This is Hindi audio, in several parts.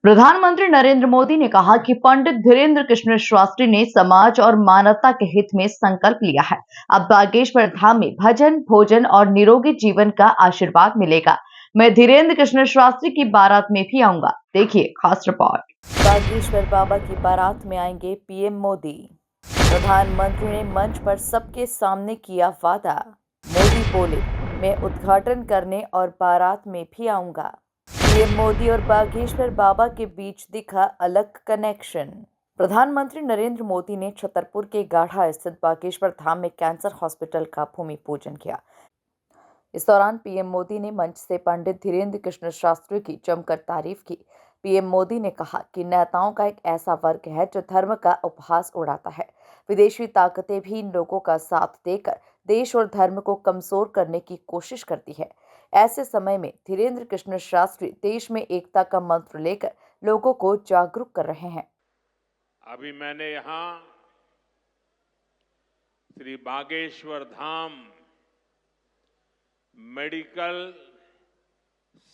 प्रधानमंत्री नरेंद्र मोदी ने कहा कि पंडित धीरेन्द्र कृष्ण शास्त्री ने समाज और मानवता के हित में संकल्प लिया है। अब बागेश्वर धाम में भजन, भोजन और निरोगी जीवन का आशीर्वाद मिलेगा। मैं धीरेन्द्र कृष्ण शास्त्री की बारात में भी आऊंगा। देखिए खास रिपोर्ट। बागेश्वर बाबा की बारात में आएंगे पीएम मोदी। प्रधानमंत्री ने मंच पर सबके सामने किया वादा। मोदी बोले, मैं उद्घाटन करने और बारात में भी आऊंगा। पीएम मोदी और बागेश्वर बाबा के बीच दिखा अलग कनेक्शन। प्रधानमंत्री नरेंद्र मोदी ने छतरपुर के गाढ़ा स्थित बागेश्वर धाम में कैंसर हॉस्पिटल का भूमि पूजन किया। इस दौरान पीएम मोदी ने मंच से पंडित धीरेन्द्र कृष्ण शास्त्री की जमकर तारीफ की। पीएम मोदी ने कहा कि नेताओं का एक ऐसा वर्ग है जो धर्म का उपहास उड़ाता है। विदेशी ताकतें भी इन लोगों का साथ देकर देश और धर्म को कमजोर करने की कोशिश करती है। ऐसे समय में धीरेन्द्र कृष्ण शास्त्री देश में एकता का मंत्र लेकर लोगों को जागरूक कर रहे हैं। अभी मैंने यहाँ Shri Bageshwar Dham medical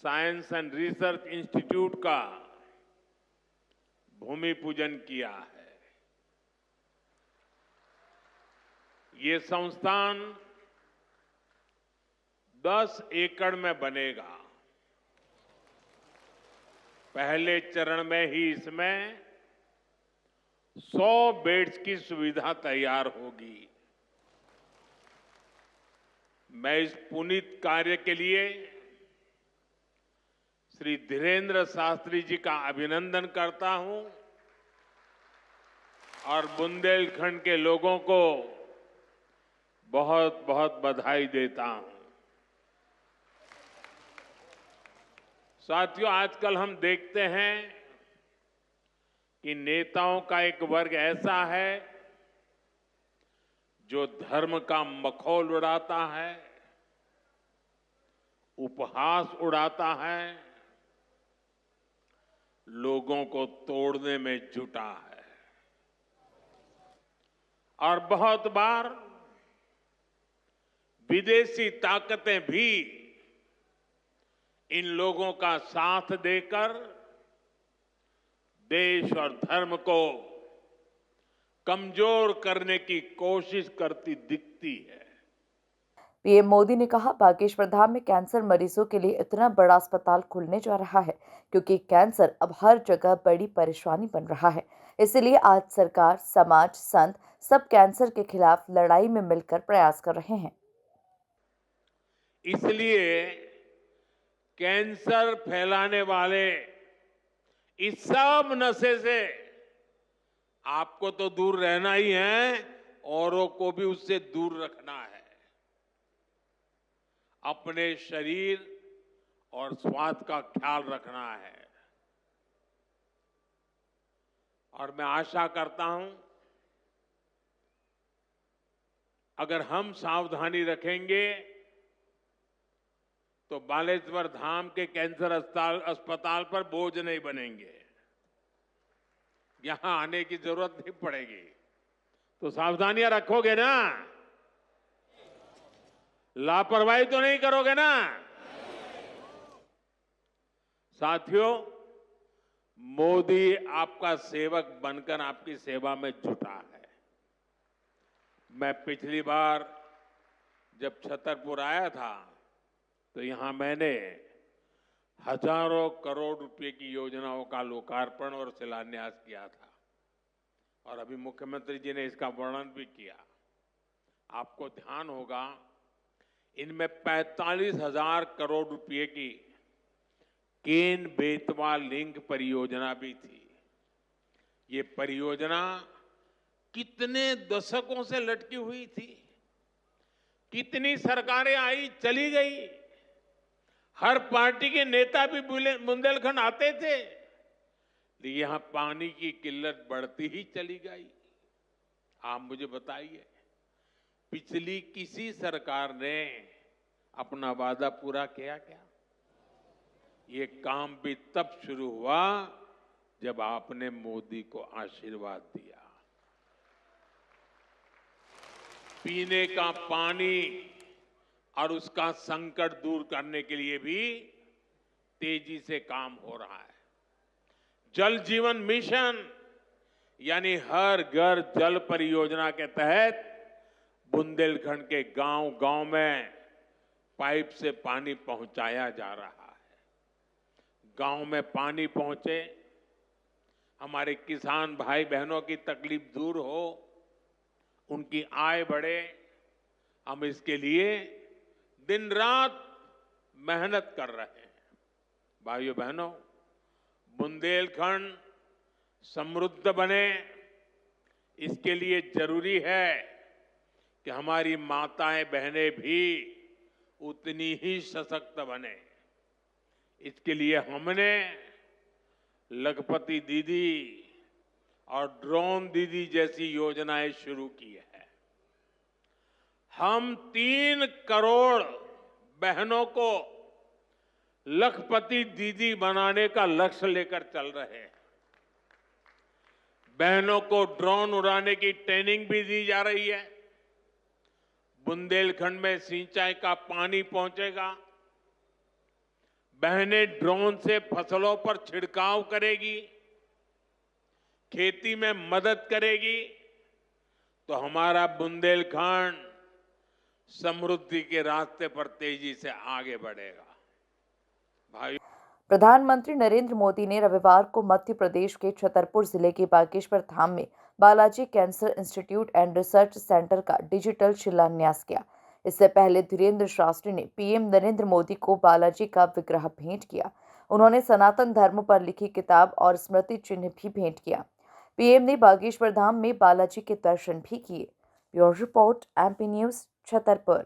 science and research institute का भूमि पूजन किया है। ये संस्थान 10 एकड़ में बनेगा। पहले चरण में ही इसमें 100 बेड्स की सुविधा तैयार होगी। मैं इस पुनीत कार्य के लिए श्री धीरेन्द्र शास्त्री जी का अभिनंदन करता हूं और बुंदेलखंड के लोगों को बहुत बहुत बधाई देता हूं। साथियों, आजकल हम देखते हैं कि नेताओं का एक वर्ग ऐसा है जो धर्म का मखौल उड़ाता है, उपहास उड़ाता है, लोगों को तोड़ने में जुटा है और बहुत बार विदेशी ताकतें भी इन लोगों का साथ देकर देश और धर्म को कमजोर करने की कोशिश करती दिखती है। पीएम मोदी ने कहा, बागेश्वर धाम में कैंसर मरीजों के लिए इतना बड़ा अस्पताल खुलने जा रहा है क्योंकि कैंसर अब हर जगह बड़ी परेशानी बन रहा है। इसलिए आज सरकार, समाज, संत सब कैंसर के खिलाफ लड़ाई में मिलकर प्रयास कर रहे हैं। इसलिए कैंसर फैलाने वाले इस सब नशे से आपको तो दूर रहना ही है, औरों को भी उससे दूर रखना है। अपने शरीर और स्वास्थ्य का ख्याल रखना है और मैं आशा करता हूं अगर हम सावधानी रखेंगे तो बागेश्वर धाम के कैंसर अस्पताल पर बोझ नहीं बनेंगे, यहां आने की जरूरत नहीं पड़ेगी। तो सावधानियां रखोगे ना? लापरवाही तो नहीं करोगे ना? साथियों, मोदी आपका सेवक बनकर आपकी सेवा में जुटा है। मैं पिछली बार जब छतरपुर आया था तो यहां मैंने हजारों करोड़ रुपए की योजनाओं का लोकार्पण और शिलान्यास किया था और अभी मुख्यमंत्री जी ने इसका वर्णन भी किया। आपको ध्यान होगा, इनमें 45,000 करोड़ रुपए की केन बेतवा लिंक परियोजना भी थी। ये परियोजना कितने दशकों से लटकी हुई थी, कितनी सरकारें आई चली गई, हर पार्टी के नेता भी बुंदेलखंड आते थे, लेकिन यहां पानी की किल्लत बढ़ती ही चली गई। आप मुझे बताइए, पिछली किसी सरकार ने अपना वादा पूरा किया क्या? ये काम भी तब शुरू हुआ जब आपने मोदी को आशीर्वाद दिया। पीने का पानी और उसका संकट दूर करने के लिए भी तेजी से काम हो रहा है। जल जीवन मिशन यानी हर घर जल परियोजना के तहत बुंदेलखंड के गांव-गांव में पाइप से पानी पहुंचाया जा रहा है। गांव में पानी पहुंचे, हमारे किसान भाई बहनों की तकलीफ दूर हो, उनकी आय बढ़े, हम इसके लिए दिन रात मेहनत कर रहे हैं। भाइयों बहनों, बुंदेलखंड समृद्ध बने, इसके लिए जरूरी है कि हमारी माताएं बहनें भी उतनी ही सशक्त बने। इसके लिए हमने लखपति दीदी और ड्रोन दीदी जैसी योजनाएं शुरू की है। हम 3 करोड़ बहनों को लखपति दीदी बनाने का लक्ष्य लेकर चल रहे हैं। बहनों को ड्रोन उड़ाने की ट्रेनिंग भी दी जा रही है। बुंदेलखंड में सिंचाई का पानी पहुंचेगा। बहनें ड्रोन से फसलों पर छिड़काव करेगी, खेती में मदद करेगी, तो हमारा बुंदेलखंड समृद्धि के रास्ते पर तेजी से आगे बढ़ेगा। भाई, प्रधानमंत्री नरेंद्र मोदी ने रविवार को मध्य प्रदेश के छतरपुर जिले के बागेश्वर धाम में Balaji cancer institute and research centre का डिजिटल शिलान्यास किया। इससे पहले धीरेन्द्र शास्त्री ने पीएम नरेंद्र मोदी को बालाजी का विग्रह भेंट किया। उन्होंने सनातन धर्म पर लिखी किताब और स्मृति चिन्ह भी भेंट किया। पीएम ने बागेश्वर धाम में बालाजी के दर्शन भी किए। Bureau report, MP news, Chhatarpur.